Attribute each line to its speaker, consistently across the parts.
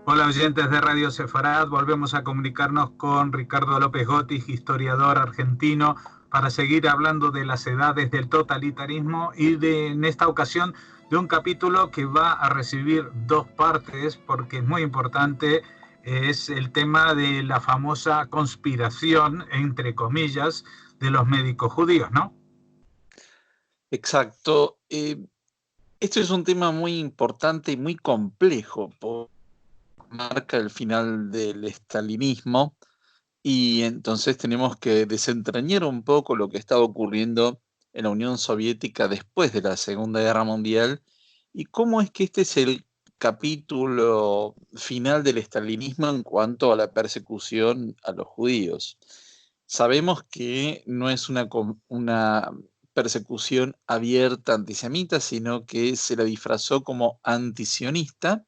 Speaker 1: Hola oyentes de Radio Sefarad, volvemos a comunicarnos con Ricardo López Gotis, historiador argentino, para seguir hablando de las edades del totalitarismo y en esta ocasión de un capítulo que va a recibir dos partes porque es muy importante, es el tema de la famosa conspiración, entre comillas, de los médicos judíos, ¿no?
Speaker 2: Exacto. Esto es un tema muy importante y muy complejo, porque marca el final del estalinismo y entonces tenemos que desentrañar un poco lo que estaba ocurriendo en la Unión Soviética después de la Segunda Guerra Mundial y cómo es que este es el capítulo final del estalinismo en cuanto a la persecución a los judíos. Sabemos que no es una persecución abierta antisemita, sino que se la disfrazó como antisionista,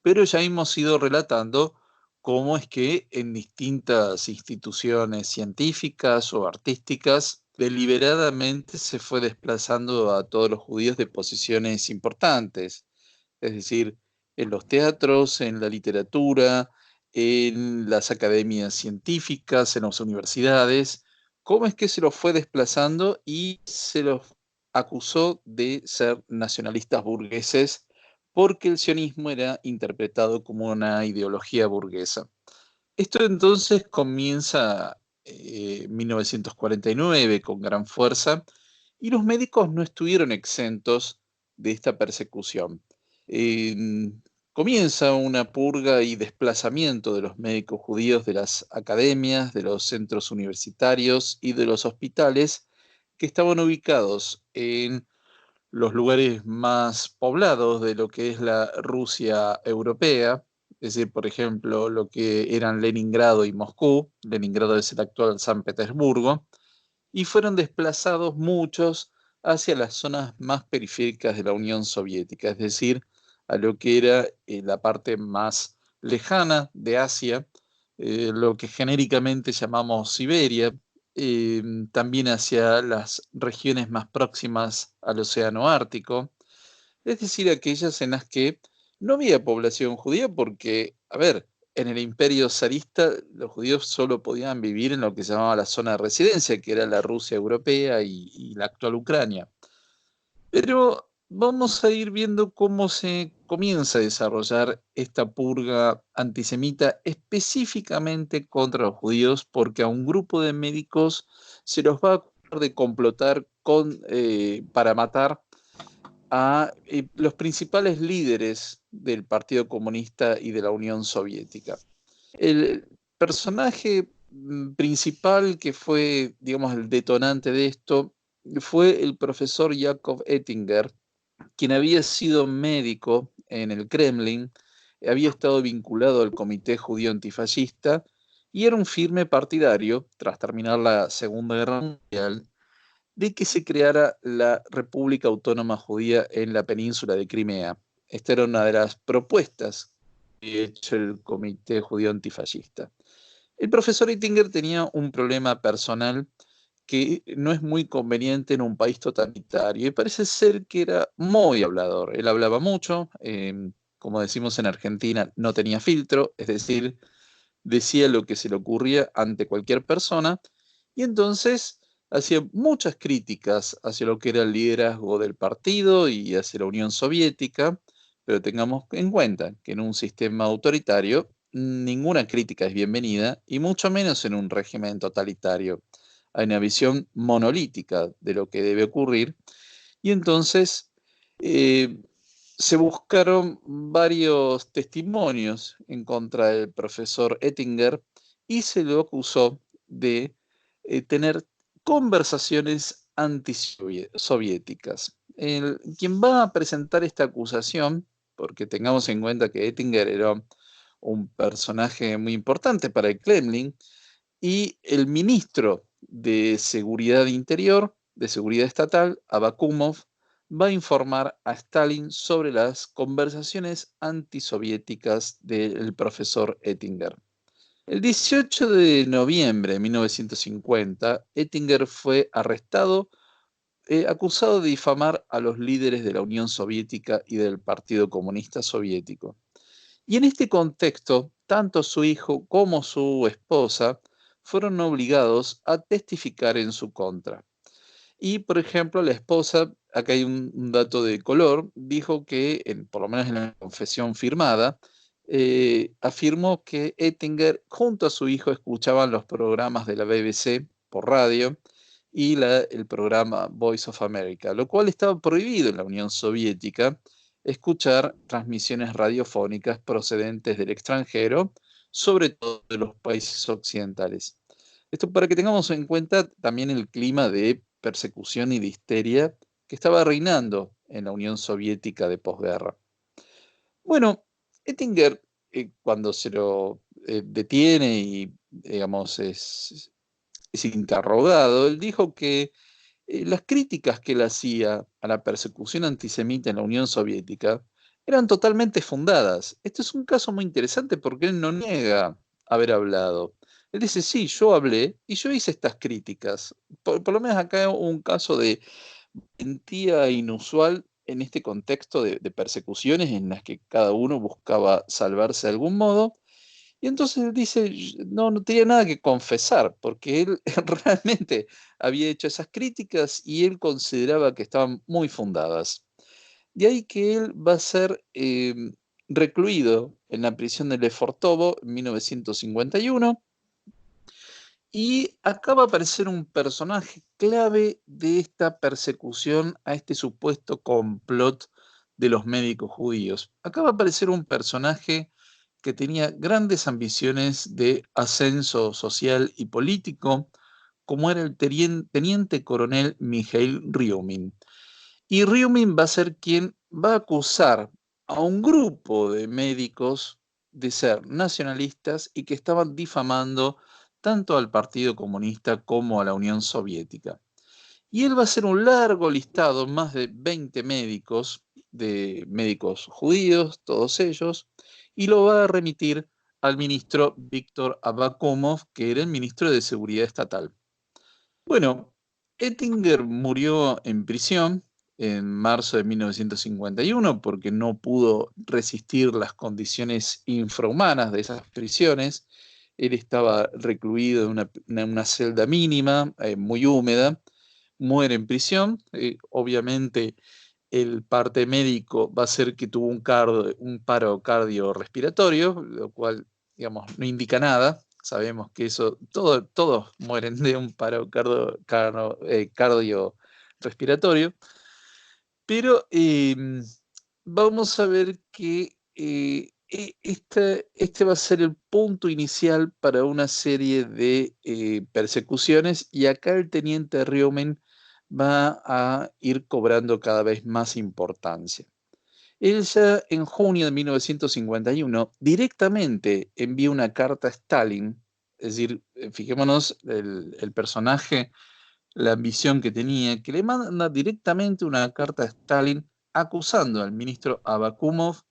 Speaker 2: pero ya hemos ido relatando cómo es que en distintas instituciones científicas o artísticas deliberadamente se fue desplazando a todos los judíos de posiciones importantes, es decir, en los teatros, en la literatura, en las academias científicas, en las universidades, cómo es que se los fue desplazando y se los acusó de ser nacionalistas burgueses porque el sionismo era interpretado como una ideología burguesa. Esto entonces comienza en 1949 con gran fuerza y los médicos no estuvieron exentos de esta persecución. Eh, Comienza una purga y desplazamiento de los médicos judíos de las academias, de los centros universitarios y de los hospitales que estaban ubicados en los lugares más poblados de lo que es la Rusia europea, es decir, por ejemplo, lo que eran Leningrado y Moscú. Leningrado es el actual San Petersburgo, y fueron desplazados muchos hacia las zonas más periféricas de la Unión Soviética, es decir, a lo que era la parte más lejana de Asia, lo que genéricamente llamamos Siberia, también hacia las regiones más próximas al Océano Ártico, es decir, aquellas en las que no había población judía porque, a ver, en el imperio zarista los judíos solo podían vivir en lo que se llamaba la zona de residencia, que era la Rusia europea y la actual Ucrania. Pero vamos a ir viendo cómo se comienza a desarrollar esta purga antisemita específicamente contra los judíos, porque a un grupo de médicos se los va a acusar de complotar para matar a los principales líderes del Partido Comunista y de la Unión Soviética. El personaje principal que fue, digamos, el detonante de esto fue el profesor Yakov Ettinger, quien había sido médico en el Kremlin, había estado vinculado al Comité Judío Antifascista y era un firme partidario, tras terminar la Segunda Guerra Mundial, de que se creara la República Autónoma Judía en la península de Crimea. Esta era una de las propuestas que había hecho el Comité Judío Antifascista. El profesor Ittinger tenía un problema personal que no es muy conveniente en un país totalitario y parece ser que era muy hablador. Él hablaba mucho, como decimos en Argentina, no tenía filtro, es decir, decía lo que se le ocurría ante cualquier persona y entonces hacía muchas críticas hacia lo que era el liderazgo del partido y hacia la Unión Soviética, pero tengamos en cuenta que en un sistema autoritario ninguna crítica es bienvenida y mucho menos en un régimen totalitario. Hay una visión monolítica de lo que debe ocurrir y entonces eh, se buscaron varios testimonios en contra del profesor Ettinger y se lo acusó de tener conversaciones antisoviéticas. Quien va a presentar esta acusación, porque tengamos en cuenta que Ettinger era un personaje muy importante para el Kremlin, y el ministro de Seguridad Interior, de Seguridad Estatal, Abakumov, va a informar a Stalin sobre las conversaciones antisoviéticas del profesor Ettinger. El 18 de noviembre de 1950, Ettinger fue arrestado, acusado de difamar a los líderes de la Unión Soviética y del Partido Comunista Soviético. Y en este contexto, tanto su hijo como su esposa fueron obligados a testificar en su contra. Y, por ejemplo, la esposa, acá hay un dato de color, dijo que, por lo menos en la confesión firmada, afirmó que Oettinger junto a su hijo escuchaban los programas de la BBC por radio y el programa Voice of America, lo cual estaba prohibido en la Unión Soviética, escuchar transmisiones radiofónicas procedentes del extranjero, sobre todo de los países occidentales. Esto para que tengamos en cuenta también el clima de persecución y de histeria que estaba reinando en la Unión Soviética de posguerra. Bueno, Oettinger, cuando se lo detiene y, digamos, es interrogado, él dijo que las críticas que él hacía a la persecución antisemita en la Unión Soviética eran totalmente fundadas. Este es un caso muy interesante porque él no niega haber hablado. Él dice, sí, yo hablé y yo hice estas críticas. Por lo menos acá un caso de valentía inusual en este contexto de persecuciones en las que cada uno buscaba salvarse de algún modo. Y entonces él dice, no, no tenía nada que confesar, porque él realmente había hecho esas críticas y él consideraba que estaban muy fundadas. De ahí que él va a ser recluido en la prisión de Lefortovo en 1951 y acá va a aparecer un personaje clave de esta persecución a este supuesto complot de los médicos judíos. Acá va a aparecer un personaje que tenía grandes ambiciones de ascenso social y político, como era el teniente coronel Mikhail Ryumin. Y Ryumin va a ser quien va a acusar a un grupo de médicos de ser nacionalistas y que estaban difamando tanto al Partido Comunista como a la Unión Soviética. Y él va a hacer un largo listado, más de 20 médicos, de médicos judíos, todos ellos, y lo va a remitir al ministro Víctor Abakumov, que era el ministro de Seguridad Estatal. Bueno, Oettinger murió en prisión en marzo de 1951 porque no pudo resistir las condiciones infrahumanas de esas prisiones. Él estaba recluido en una celda mínima, muy húmeda, muere en prisión. Obviamente el parte médico va a ser que tuvo un paro cardiorrespiratorio, lo cual, digamos, no indica nada. Sabemos que eso, todos mueren de un paro cardiorrespiratorio, pero vamos a ver que este va a ser el punto inicial para una serie de persecuciones y acá el teniente Riomen va a ir cobrando cada vez más importancia. Él ya en junio de 1951 directamente envía una carta a Stalin, es decir, fijémonos el personaje, la ambición que tenía, que le manda directamente una carta a Stalin acusando al ministro Abakumov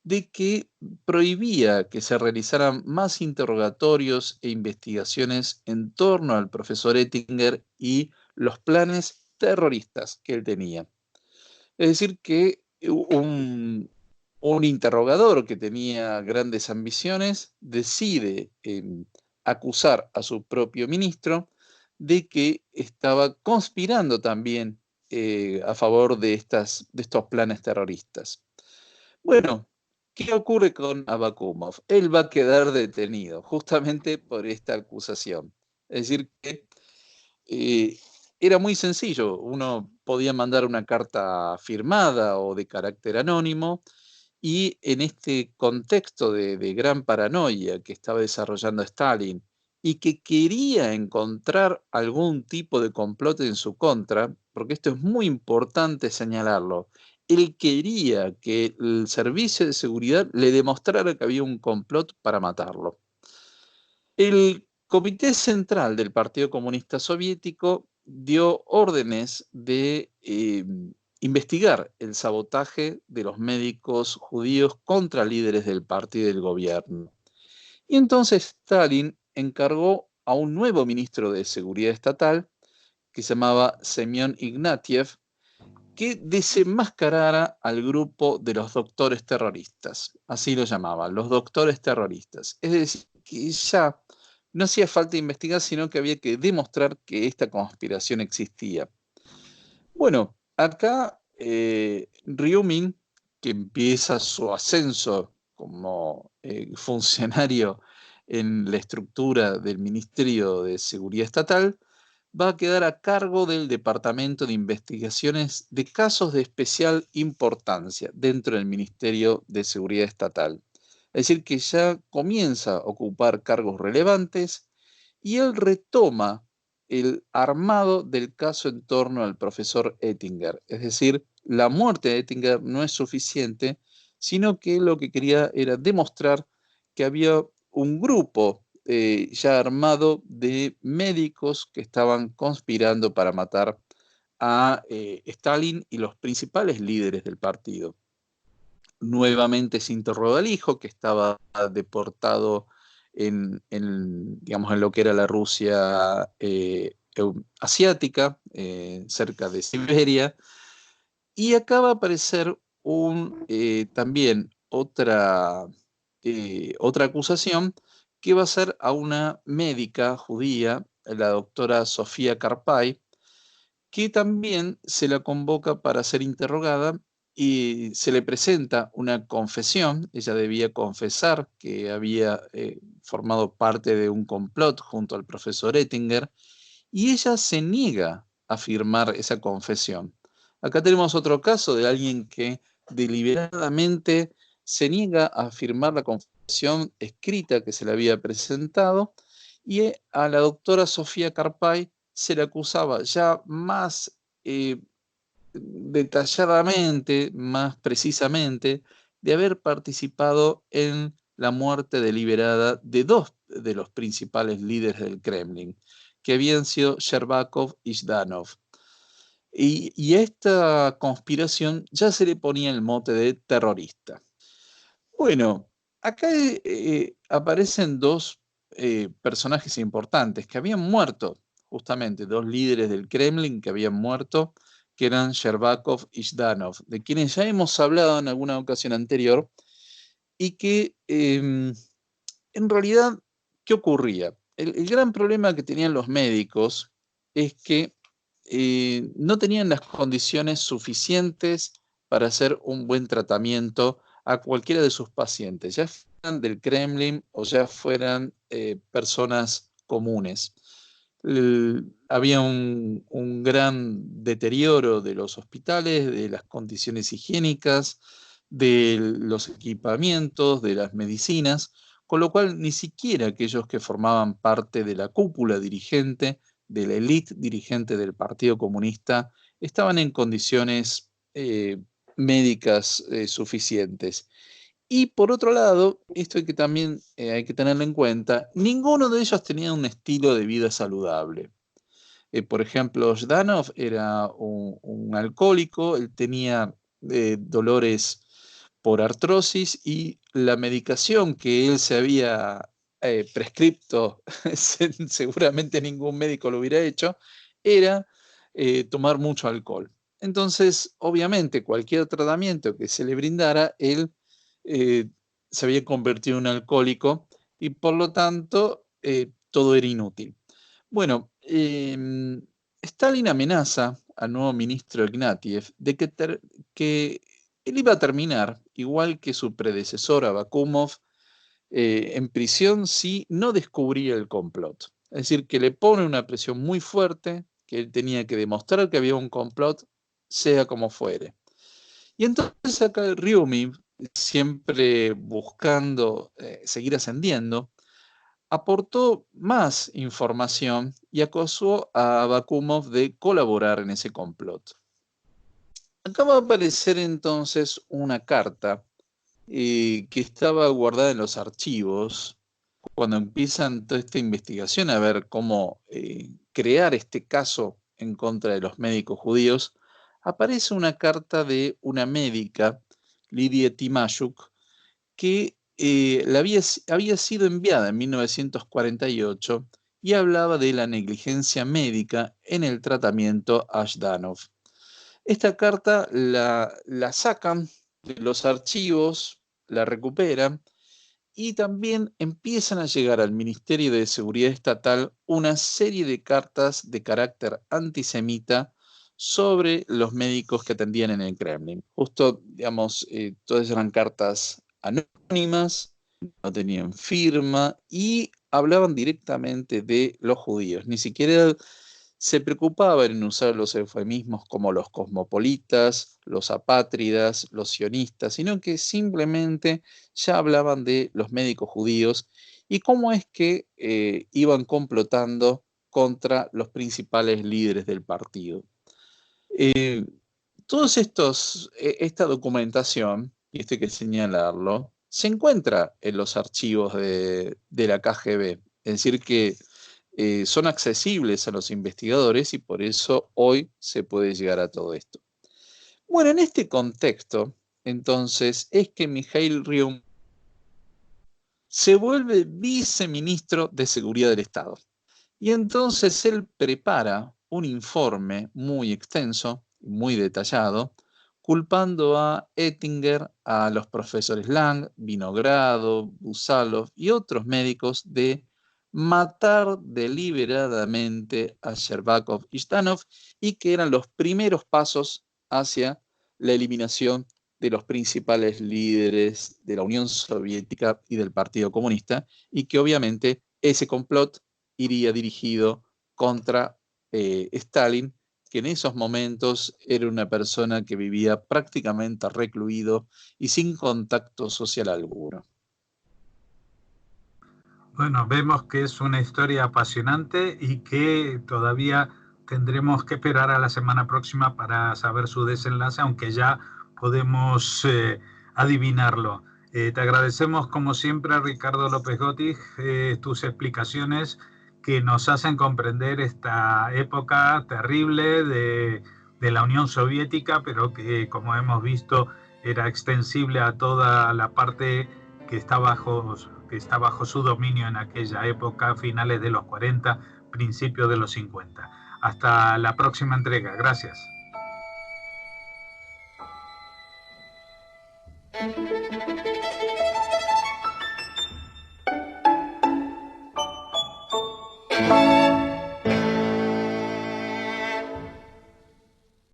Speaker 2: de que prohibía que se realizaran más interrogatorios e investigaciones en torno al profesor Oettinger y los planes terroristas que él tenía. Es decir, que un interrogador que tenía grandes ambiciones decide acusar a su propio ministro de que estaba conspirando también a favor de estos planes terroristas. Bueno, ¿qué ocurre con Abakumov? Él va a quedar detenido justamente por esta acusación. Es decir, que eh, era muy sencillo. Uno podía mandar una carta firmada o de carácter anónimo y en este contexto de gran paranoia que estaba desarrollando Stalin y que quería encontrar algún tipo de complot en su contra, porque esto es muy importante señalarlo, él quería que el servicio de seguridad le demostrara que había un complot para matarlo. El Comité Central del Partido Comunista Soviético dio órdenes de investigar el sabotaje de los médicos judíos contra líderes del partido y del gobierno. Y entonces Stalin encargó a un nuevo ministro de Seguridad Estatal, que se llamaba Semyon Ignatiev, que desenmascarara al grupo de los doctores terroristas. Así lo llamaban, los doctores terroristas. Es decir, que ya no hacía falta investigar, sino que había que demostrar que esta conspiración existía. Bueno, acá Ryu Min, que empieza su ascenso como funcionario en la estructura del Ministerio de Seguridad Estatal, va a quedar a cargo del Departamento de Investigaciones de Casos de Especial Importancia dentro del Ministerio de Seguridad Estatal. Es decir, que ya comienza a ocupar cargos relevantes y él retoma el armado del caso en torno al profesor Oettinger. Es decir, la muerte de Oettinger no es suficiente, sino que lo que quería era demostrar que había un grupo ya armado de médicos que estaban conspirando para matar a Stalin y los principales líderes del partido. Nuevamente se interrogó al hijo, que estaba deportado digamos, en lo que era la Rusia asiática, cerca de Siberia, y acá va a aparecer también otra acusación, que va a ser a una médica judía, la doctora Sofía Karpay, que también se la convoca para ser interrogada y se le presenta una confesión. Ella debía confesar que había formado parte de un complot junto al profesor Oettinger, y ella se niega a firmar esa confesión. Acá tenemos otro caso de alguien que deliberadamente se niega a firmar la confesión escrita que se le había presentado, y a la doctora Sofía Karpay se le acusaba ya más detalladamente, más precisamente, de haber participado en la muerte deliberada de dos de los principales líderes del Kremlin, que habían sido Shcherbakov y Zhdanov. Y a esta conspiración ya se le ponía el mote de terrorista. Bueno, acá aparecen dos personajes importantes que habían muerto, justamente dos líderes del Kremlin que habían muerto, que eran Shcherbakov y Zhdanov, de quienes ya hemos hablado en alguna ocasión anterior, y que en realidad, ¿qué ocurría? El gran problema que tenían los médicos es que no tenían las condiciones suficientes para hacer un buen tratamiento a cualquiera de sus pacientes, ya fueran del Kremlin o ya fueran personas comunes. Había un gran deterioro de los hospitales, de las condiciones higiénicas, de los equipamientos, de las medicinas, con lo cual ni siquiera aquellos que formaban parte de la cúpula dirigente, de la élite dirigente del Partido Comunista, estaban en condiciones médicas suficientes. Y por otro lado, esto también hay que tenerlo en cuenta, ninguno de ellos tenía un estilo de vida saludable. Por ejemplo, Zhdanov era un alcohólico, él tenía dolores por artrosis, y la medicación que él se había prescripto, seguramente ningún médico lo hubiera hecho, era tomar mucho alcohol. Entonces, obviamente, cualquier tratamiento que se le brindara, él se había convertido en un alcohólico, y por lo tanto todo era inútil. Bueno, Stalin amenaza al nuevo ministro Ignatiev de que él iba a terminar, igual que su predecesor Abakumov, en prisión si no descubría el complot. Es decir, que le pone una presión muy fuerte, que él tenía que demostrar que había un complot, sea como fuere. Y entonces acá Ryumov, siempre buscando seguir ascendiendo, aportó más información y acusó a Abakumov de colaborar en ese complot. Acá va a aparecer entonces una carta que estaba guardada en los archivos cuando empiezan toda esta investigación a ver cómo crear este caso en contra de los médicos judíos. Aparece una carta de una médica, Lidia Timashuk, que había sido enviada en 1948 y hablaba de la negligencia médica en el tratamiento a Zhdanov. Esta carta la sacan de los archivos, la recuperan y también empiezan a llegar al Ministerio de Seguridad Estatal una serie de cartas de carácter antisemita sobre los médicos que atendían en el Kremlin. Justo, digamos, todas eran cartas anónimas, no tenían firma y hablaban directamente de los judíos. Ni siquiera se preocupaban en usar los eufemismos como los cosmopolitas, los apátridas, los sionistas, sino que simplemente ya hablaban de los médicos judíos y cómo es que iban complotando contra los principales líderes del partido. Todos esta documentación, y esto hay que señalarlo, se encuentra en los archivos de la KGB. Es decir, que son accesibles a los investigadores y por eso hoy se puede llegar a todo esto. Bueno, en este contexto, entonces, es que Mikhail Ryum se vuelve viceministro de Seguridad del Estado. Y entonces él prepara un informe muy extenso, muy detallado, culpando a Oettinger, a los profesores Lang, Vinogrado, Busalov y otros médicos de matar deliberadamente a Shcherbakov y Zhdanov y que eran los primeros pasos hacia la eliminación de los principales líderes de la Unión Soviética y del Partido Comunista y que obviamente ese complot iría dirigido contra Stalin, que en esos momentos era una persona que vivía prácticamente recluido y sin contacto social alguno.
Speaker 1: Bueno, vemos que es una historia apasionante y que todavía tendremos que esperar a la semana próxima para saber su desenlace, aunque ya podemos adivinarlo. Te agradecemos como siempre, Ricardo López Gotti, tus explicaciones que nos hacen comprender esta época terrible de la Unión Soviética, pero que, como hemos visto, era extensible a toda la parte que está bajo su dominio en aquella época, finales de los 40, principios de los 50. Hasta la próxima entrega. Gracias.